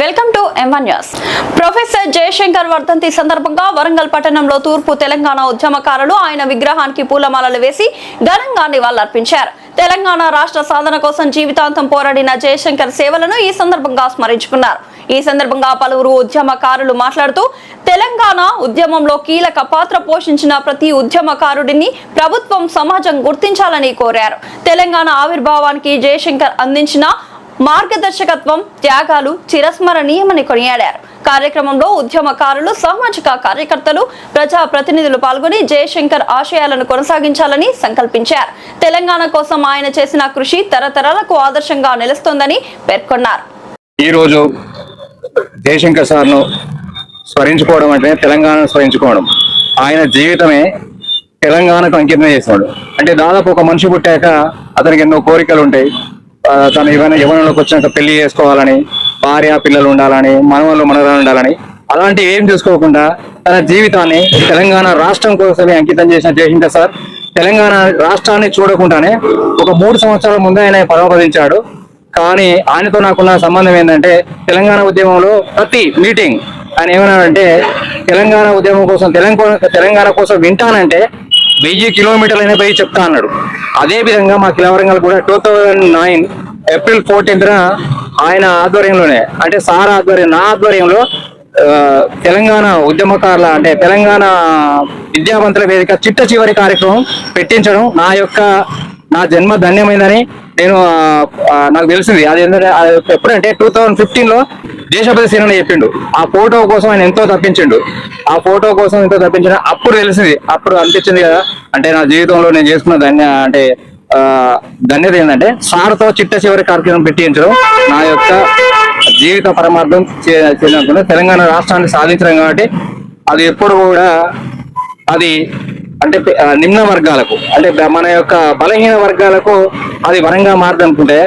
Welcome to M1 news. Professor Jayashankar వర్ధంతి సందర్భంగా వరంగల్ పట్టణంలో తూర్పు తెలంగాణ ఉద్యమకారులు ఆయన విగ్రహానికి పూలమాలలు వేసి ఘనంగా నివాళులర్పించారు. తెలంగాణ రాష్ట్ర సాధన కోసం జీవితాంతం పోరాడిన జయశంకర్ సేవలను ఈ సందర్భంగా స్మరించుకున్నారు. ఈ సందర్భంగా పలువురు ఉద్యమకారులు మాట్లాడుతూ తెలంగాణ ఉద్యమంలో కీలక పాత్ర పోషించిన ప్రతి ఉద్యమకారుడిని ప్రభుత్వం సమాజం గుర్తించాలని కోరారు. తెలంగాణ ఆవిర్భావానికి జయశంకర్ అందించిన మార్గదర్శకత్వం త్యాగాలు చిరస్మరణీయమని కొనియాడారు. కార్యక్రమంలో ఉద్యమకారులు సామాజిక కార్యకర్తలు ప్రజా ప్రతినిధులు పాల్గొని జయశంకర్ ఆశయాలను కొనసాగించాలని సంకల్పించారు. తెలంగాణ కోసం ఆయన చేసిన కృషి తరతరాలకు ఆదర్శంగా నిలుస్తోందని పేర్కొన్నారు. ఈ రోజు జయశంకర్ సార్ను స్మరించుకోవడం అంటే తెలంగాణను స్మరించుకోవడం. ఆయన జీవితమే తెలంగాణకు అంకితం చేస్తున్నాడు. అంటే దాదాపు ఒక మనిషి పుట్టాక అతనికి ఎన్నో కోరికలు ఉంటాయి. తను యవ్వనంలోకి వచ్చినాక పెళ్లి చేసుకోవాలని, భార్య పిల్లలు ఉండాలని, మనవరాలు ఉండాలని, అలాంటి ఏం చూసుకోకుండా తన జీవితాన్ని తెలంగాణ రాష్ట్రం కోసమే అంకితం చేసిన జయశంకర్ సార్ తెలంగాణ రాష్ట్రాన్ని చూడకుండానే ఒక 3 సంవత్సరాల ముందే ఆయన పరమపదించాడు. కానీ ఆయనతో నాకున్న సంబంధం ఏంటంటే తెలంగాణ ఉద్యమంలో ప్రతి మీటింగ్ ఆయన ఏమన్నాడంటే తెలంగాణ ఉద్యమం కోసం తెలంగాణ కోసం వింటానంటే 1000 కిలోమీటర్లైనా పోయి చెప్తా అన్నాడు. అదే విధంగా మా కిలవరంగల్ కూడా 2009 ఏప్రిల్ 14న ఆయన ఆధ్వర్యంలోనే, అంటే సార్ ఆధ్వర్యం, నా ఆధ్వర్యంలో తెలంగాణ ఉద్యమకారుల అంటే తెలంగాణ విద్యావంతుల వేదిక చిట్ట చివరి కార్యక్రమం పెట్టించడం నా జన్మ ధన్యమైందని నాకు తెలిసింది. అది ఏంటంటే ఎప్పుడంటే 2015లో దేశపతి సీనని చెప్పిండు. ఆ ఫోటో కోసం ఆయన ఎంతో తప్పించిండు. అప్పుడు తెలిసింది, అప్పుడు అనిపించింది కదా, అంటే నా జీవితంలో నేను చేసుకున్న ధన్యత ఏంటంటే సార్తో చిట్ట చివరి కార్యక్రమం పెట్టించడం నా యొక్క జీవిత పరమార్థం చేయాలనుకున్న తెలంగాణ రాష్ట్రాన్ని సాధించడం. కాబట్టి అది ఎప్పుడు కూడా అది అంటే నిమ్న వర్గాలకు, అంటే మన యొక్క బలహీన వర్గాలకు అది వరంగా మారదనుకుంటే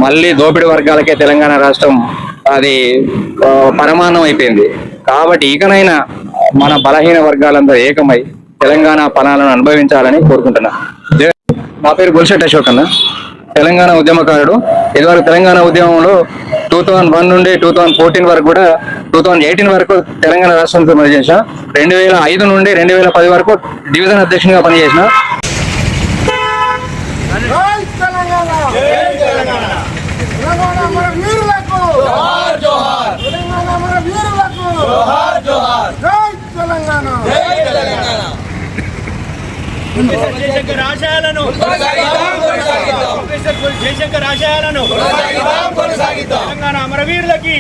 మళ్ళీ దోపిడి వర్గాలకే తెలంగాణ రాష్ట్రం అది పరమాన్నం అయిపోయింది. కాబట్టి ఇకనైనా మన బలహీన వర్గాలందరూ ఏకమై తెలంగాణ ఫలాలను అనుభవించాలని కోరుకుంటున్నా. నా పేరు గొలిశెట్టి అశోక్ అన్న, తెలంగాణ ఉద్యమకారుడు. ఇదివరకు తెలంగాణ ఉద్యమంలో 2001 నుండి 2014 వరకు కూడా 2018 వరకు తెలంగాణ రాష్ట్రంతో పనిచేసిన. 2005 నుండి 2010 వరకు డివిజన్ అధ్యక్షునిగా పనిచేసిన. జయశంకర్ ఆశయాలను తెలంగాణ అమరవీరులకి